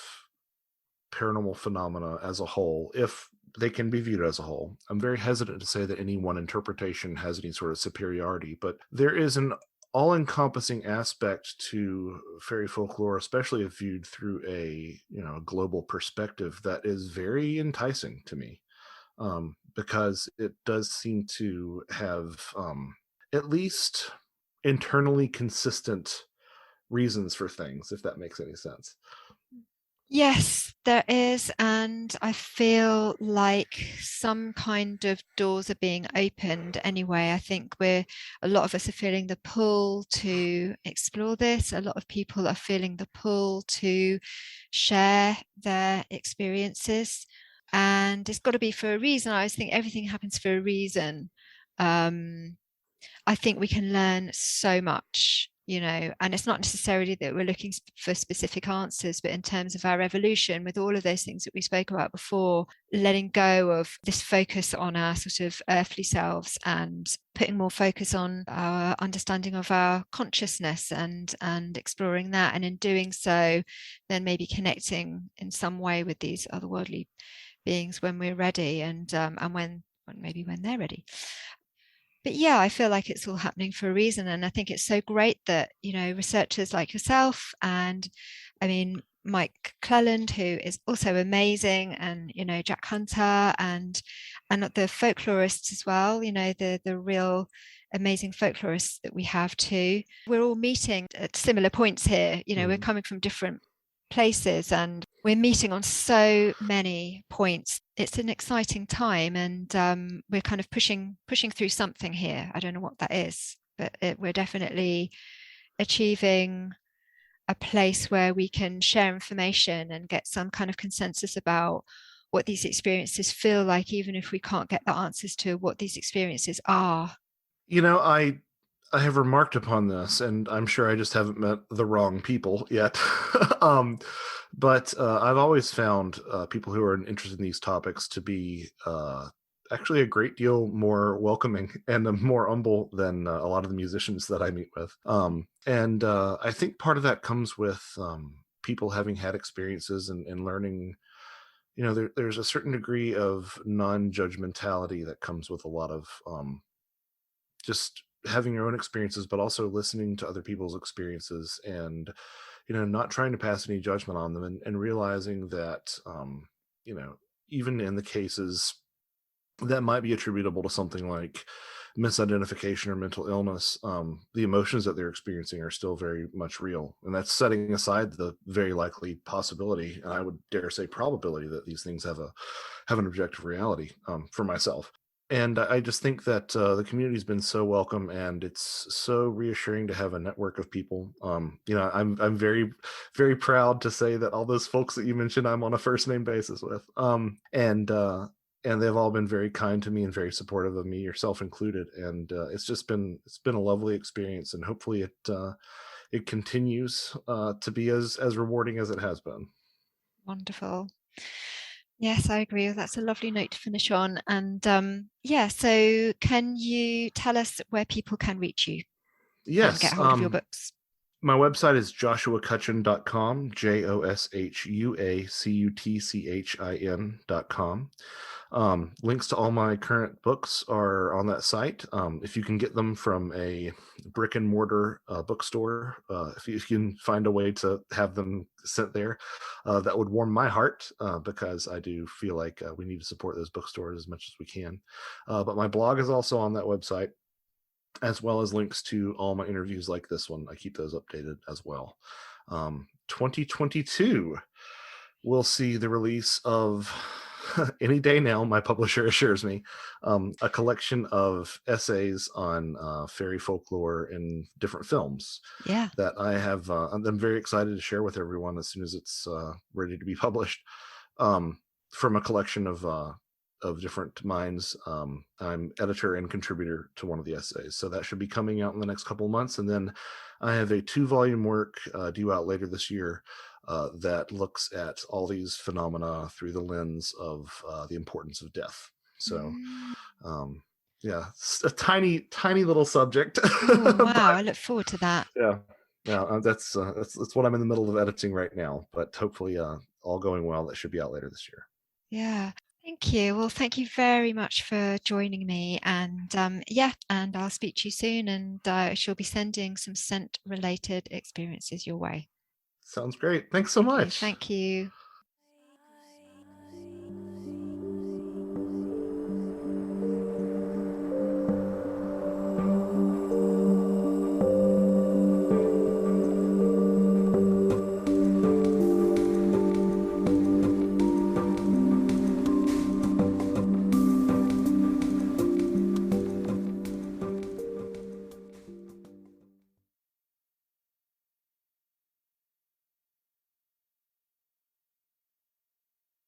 S2: paranormal phenomena as a whole, if they can be viewed as a whole, I'm very hesitant to say that any one interpretation has any sort of superiority, but there is an all-encompassing aspect to fairy folklore, especially if viewed through a global perspective, that is very enticing to me, because it does seem to have at least internally consistent reasons for things, if that makes any sense.
S1: Yes, there is, and I feel like some kind of doors are being opened anyway. I think a lot of us are feeling the pull to explore this. A lot of people are feeling the pull to share their experiences, and it's got to be for a reason. I always think everything happens for a reason. I think we can learn so much, and it's not necessarily that we're looking for specific answers, but in terms of our evolution, with all of those things that we spoke about before, letting go of this focus on our sort of earthly selves and putting more focus on our understanding of our consciousness and exploring that, and in doing so, then maybe connecting in some way with these otherworldly beings when we're ready, and when they're ready. But yeah, I feel like it's all happening for a reason. And I think it's so great that, researchers like yourself and, I mean, Mike Cleland, who is also amazing, and, Jack Hunter and the folklorists as well, the real amazing folklorists that we have too. We're all meeting at similar points here. We're coming from different places, and we're meeting on so many points. It's an exciting time, and we're kind of pushing through something here. I don't know what that is, but we're definitely achieving a place where we can share information and get some kind of consensus about what these experiences feel like, even if we can't get the answers to what these experiences are.
S2: You know, I have remarked upon this, and I'm sure I just haven't met the wrong people yet. But I've always found people who are interested in these topics to be actually a great deal more welcoming and more humble than a lot of the musicians that I meet with. And I think part of that comes with people having had experiences and learning. You know, there's a certain degree of non-judgmentality that comes with a lot of just having your own experiences, but also listening to other people's experiences, and not trying to pass any judgment on them, and realizing that even in the cases that might be attributable to something like misidentification or mental illness, the emotions that they're experiencing are still very much real, and that's setting aside the very likely possibility, and I would dare say probability, that these things have an objective reality, for myself. And I just think that the community's been so welcome, and it's so reassuring to have a network of people. I'm very, very proud to say that all those folks that you mentioned, I'm on a first name basis with, and they've all been very kind to me and very supportive of me, yourself included. And it's been a lovely experience, and hopefully it continues to be as rewarding as it has been.
S1: Wonderful. Yes, I agree. That's a lovely note to finish on. And so can you tell us where people can reach you and get
S2: Yes.
S1: hold of your books?
S2: My website is joshuacutchin.com, JOSHUACUTCHIN.com. Links to all my current books are on that site. If you can get them from a brick and mortar bookstore, if you can find a way to have them sent there, that would warm my heart, because I do feel like we need to support those bookstores as much as we can. But my blog is also on that website, as well as links to all my interviews like this one. I keep those updated as well. 2022 we'll see the release of, any day now, my publisher assures me, a collection of essays on fairy folklore in different films.
S1: Yeah.
S2: That I'm very excited to share with everyone as soon as it's ready to be published, from a collection of different minds. I'm editor and contributor to one of the essays, so that should be coming out in the next couple of months. And then I have a 2-volume work due out later this year that looks at all these phenomena through the lens of the importance of death. So yeah, it's a tiny little subject.
S1: Oh, wow. I look forward to that.
S2: Yeah. That's what I'm in the middle of editing right now, but hopefully all going well, that should be out later this year.
S1: Yeah. Thank you. Well, thank you very much for joining me. And and I'll speak to you soon. And I shall be sending some scent related experiences your way.
S2: Sounds great. Thanks so much.
S1: Thank you.